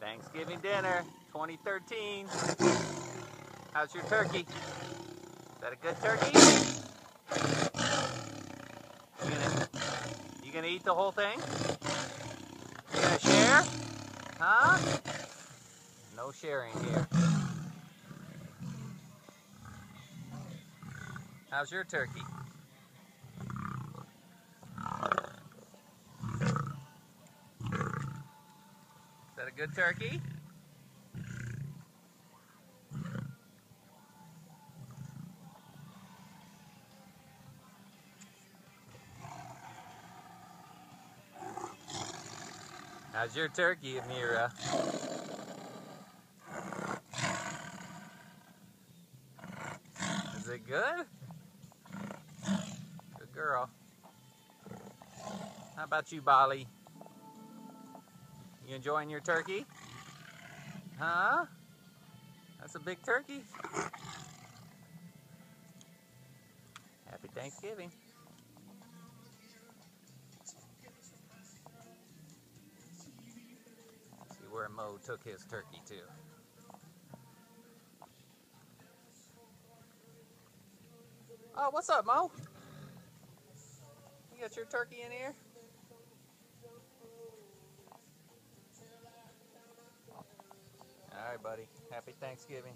Thanksgiving dinner 2013. How's your turkey? Is that a good turkey? You gonna eat the whole thing? You gonna share? Huh? No sharing here. How's your turkey? Is that a good turkey? How's your turkey, Amira? Is it good? Good girl. How about you, Bali? You enjoying your turkey? Huh? That's a big turkey. Happy Thanksgiving. See where Mo took his turkey to. Oh, what's up, Mo? You got your turkey in here? All right, buddy. Happy Thanksgiving.